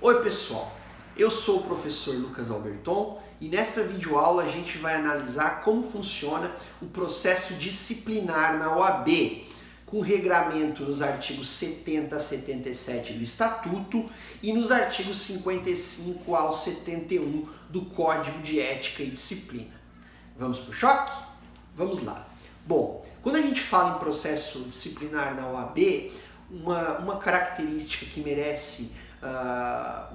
Oi pessoal, eu sou o professor Lucas Alberton e nessa videoaula a gente vai analisar como funciona o processo disciplinar na OAB, com regramento nos artigos 70 a 77 do Estatuto e nos artigos 55 ao 71 do Código de Ética e Disciplina. Vamos pro choque? Vamos lá. Bom, quando a gente fala em processo disciplinar na OAB, uma característica que merece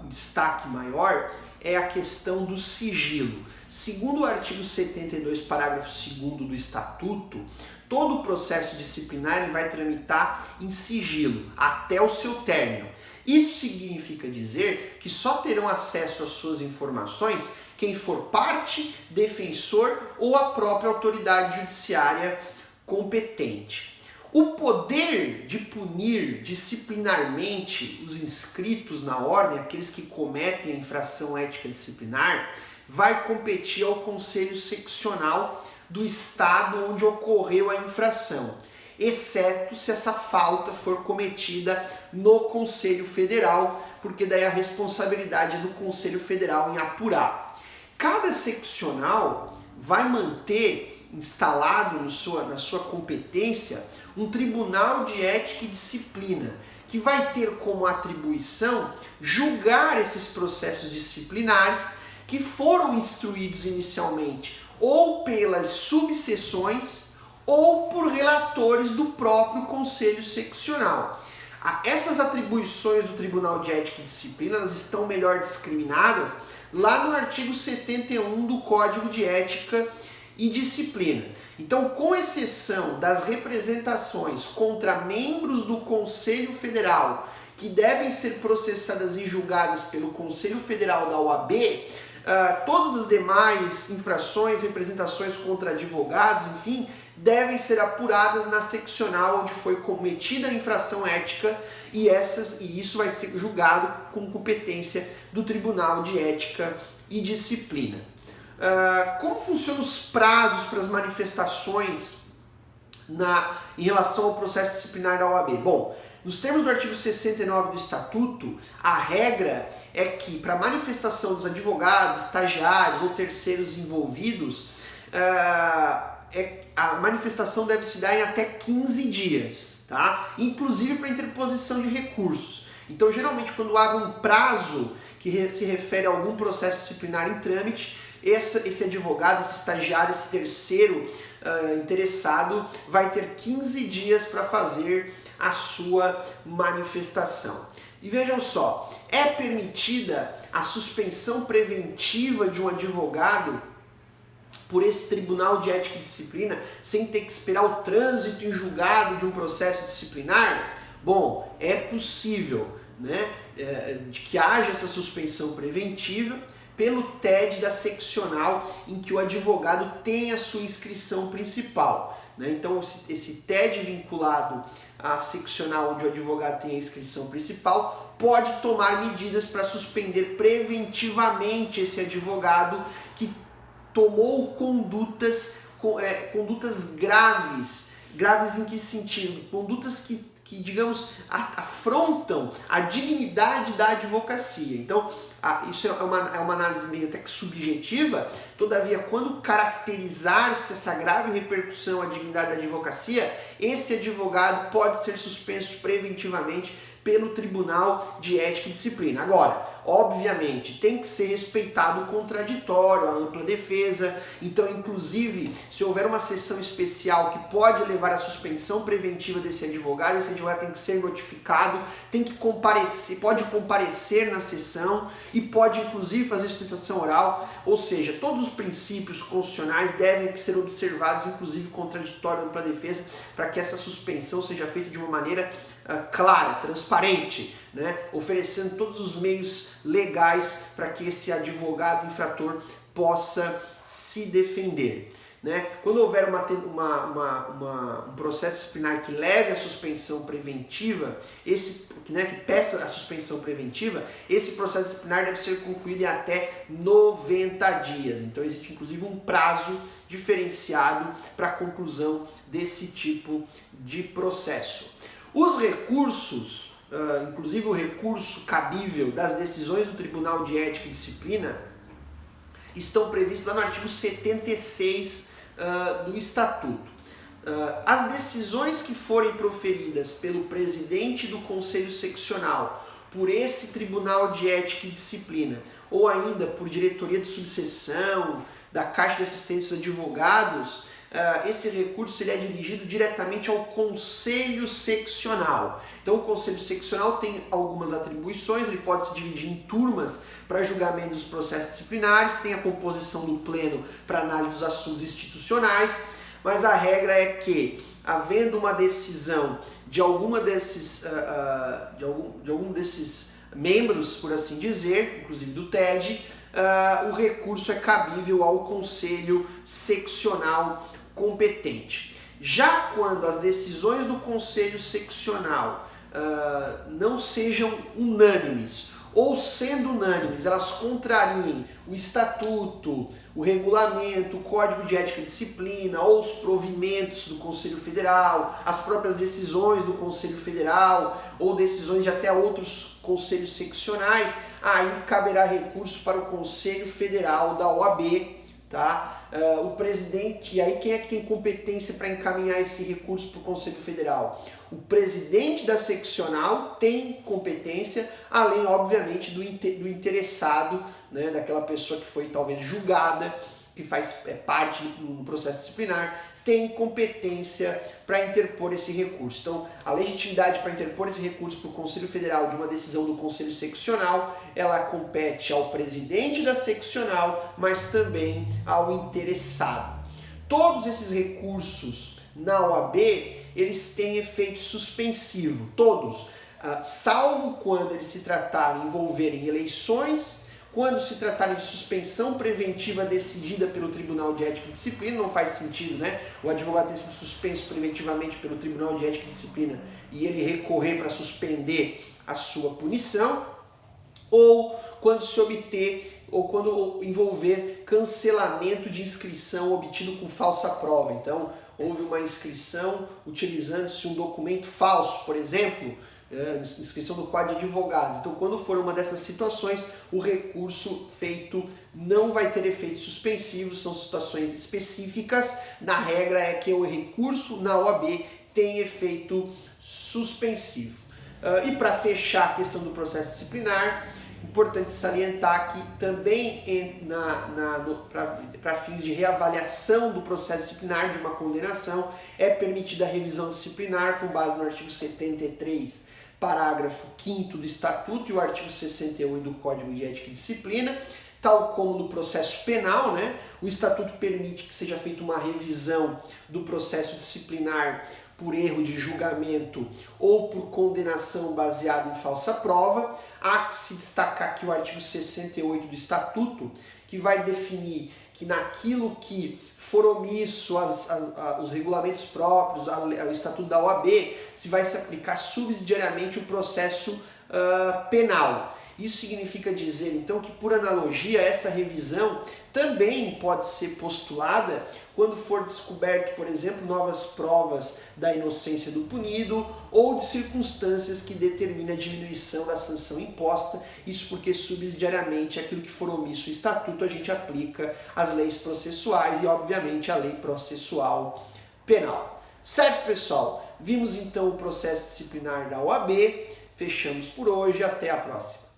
um destaque maior é a questão do sigilo. Segundo o artigo 72, parágrafo 2º do Estatuto, todo o processo disciplinar ele vai tramitar em sigilo até o seu término. Isso significa dizer que só terão acesso às suas informações quem for parte, defensor ou a própria autoridade judiciária competente. O poder de punir disciplinarmente os inscritos na ordem, aqueles que cometem a infração ética disciplinar, vai competir ao Conselho Seccional do Estado onde ocorreu a infração, exceto se essa falta for cometida no Conselho Federal, porque daí a responsabilidade é do Conselho Federal em apurar. Cada seccional vai manter instalado na sua competência um tribunal de ética e disciplina, que vai ter como atribuição julgar esses processos disciplinares que foram instruídos inicialmente ou pelas subseções ou por relatores do próprio Conselho Seccional. Essas atribuições do Tribunal de Ética e Disciplina elas estão melhor discriminadas lá no artigo 71 do Código de Ética e Disciplina. Então, com exceção das representações contra membros do Conselho Federal que devem ser processadas e julgadas pelo Conselho Federal da OAB, todas as demais infrações, representações contra advogados, enfim, devem ser apuradas na seccional onde foi cometida a infração ética e isso vai ser julgado com competência do Tribunal de Ética e Disciplina. Como funcionam os prazos para as manifestações em relação ao processo disciplinar da OAB? Bom, nos termos do artigo 69 do Estatuto, a regra é que para manifestação dos advogados, estagiários ou terceiros envolvidos, a manifestação deve se dar em até 15 dias, tá? Inclusive para interposição de recursos. Então, geralmente, quando há um prazo que se refere a algum processo disciplinar em trâmite, esse advogado, esse estagiário, esse terceiro interessado vai ter 15 dias para fazer a sua manifestação. E vejam só, é permitida a suspensão preventiva de um advogado por esse Tribunal de Ética e Disciplina sem ter que esperar o trânsito em julgado de um processo disciplinar? Bom, é possível, né, de que haja essa suspensão preventiva pelo TED da seccional em que o advogado tem a sua inscrição principal. Né? Então, esse TED vinculado à seccional onde o advogado tem a inscrição principal pode tomar medidas para suspender preventivamente esse advogado que tomou condutas graves. Graves em que sentido? Condutas que digamos, afrontam a dignidade da advocacia. Então, isso é uma análise meio até que subjetiva, todavia, quando caracterizar-se essa grave repercussão à dignidade da advocacia, esse advogado pode ser suspenso preventivamente pelo Tribunal de Ética e Disciplina. Agora, obviamente, tem que ser respeitado o contraditório, a ampla defesa. Então, inclusive, se houver uma sessão especial que pode levar à suspensão preventiva desse advogado, esse advogado tem que ser notificado, tem que comparecer, pode comparecer na sessão e pode, inclusive, fazer sustentação oral. Ou seja, todos os princípios constitucionais devem ser observados, inclusive contraditório, ampla defesa, para que essa suspensão seja feita de uma maneira clara, transparente, né? Oferecendo todos os meios legais para que esse advogado infrator possa se defender. Né? Quando houver um processo disciplinar que leve à suspensão preventiva, que peça a suspensão preventiva, esse processo disciplinar deve ser concluído em até 90 dias. Então existe inclusive um prazo diferenciado para a conclusão desse tipo de processo. Os recursos inclusive o recurso cabível das decisões do Tribunal de Ética e Disciplina, estão previstos lá no artigo 76 do Estatuto. As decisões que forem proferidas pelo presidente do Conselho Seccional, por esse Tribunal de Ética e Disciplina, ou ainda por diretoria de subseção, da Caixa de Assistência dos Advogados, esse recurso ele é dirigido diretamente ao Conselho Seccional. Então o Conselho Seccional tem algumas atribuições, ele pode se dividir em turmas para julgamento dos processos disciplinares, tem a composição do pleno para análise dos assuntos institucionais, mas a regra é que, havendo uma decisão de algum desses membros, por assim dizer, inclusive do TED, o recurso é cabível ao Conselho Seccional competente. Já quando as decisões do Conselho Seccional não sejam unânimes, ou sendo unânimes, elas contrariem o Estatuto, o Regulamento, o Código de Ética e Disciplina, ou os provimentos do Conselho Federal, as próprias decisões do Conselho Federal, ou decisões de até outros conselhos seccionais, aí caberá recurso para o Conselho Federal da OAB, tá? O presidente, e aí quem é que tem competência para encaminhar esse recurso para o Conselho Federal? O presidente da seccional tem competência, além, obviamente, do interessado, né, daquela pessoa que foi talvez julgada, que faz parte do processo disciplinar, tem competência para interpor esse recurso. Então, a legitimidade para interpor esse recurso para o Conselho Federal de uma decisão do Conselho Seccional, ela compete ao presidente da seccional, mas também ao interessado. Todos esses recursos na OAB, eles têm efeito suspensivo, todos, salvo quando eles se tratarem, envolverem eleições, quando se tratarem de suspensão preventiva decidida pelo Tribunal de Ética e Disciplina, não faz sentido, né? O advogado ter sido suspenso preventivamente pelo Tribunal de Ética e Disciplina e ele recorrer para suspender a sua punição, ou quando se obter, ou quando envolver cancelamento de inscrição obtido com falsa prova. Então, houve uma inscrição utilizando-se um documento falso, por exemplo, inscrição do quadro de advogados. Então, quando for uma dessas situações, o recurso feito não vai ter efeito suspensivo, são situações específicas. Na regra é que o recurso na OAB tem efeito suspensivo. E para fechar a questão do processo disciplinar, importante salientar que também para fins de reavaliação do processo disciplinar de uma condenação é permitida a revisão disciplinar com base no artigo 73, parágrafo 5º do Estatuto e o artigo 68 do Código de Ética e Disciplina, tal como no processo penal, né? O Estatuto permite que seja feita uma revisão do processo disciplinar por erro de julgamento ou por condenação baseada em falsa prova. Há que se destacar aqui o artigo 68 do Estatuto, que vai definir que naquilo que for omisso os regulamentos próprios, ao Estatuto da OAB, se vai se aplicar subsidiariamente o processo penal. Isso significa dizer, então, que por analogia, essa revisão também pode ser postulada quando for descoberto, por exemplo, novas provas da inocência do punido ou de circunstâncias que determinam a diminuição da sanção imposta. Isso porque subsidiariamente aquilo que for omisso no Estatuto a gente aplica às leis processuais e, obviamente, à lei processual penal. Certo, pessoal? Vimos então o processo disciplinar da OAB. Fechamos por hoje. Até a próxima.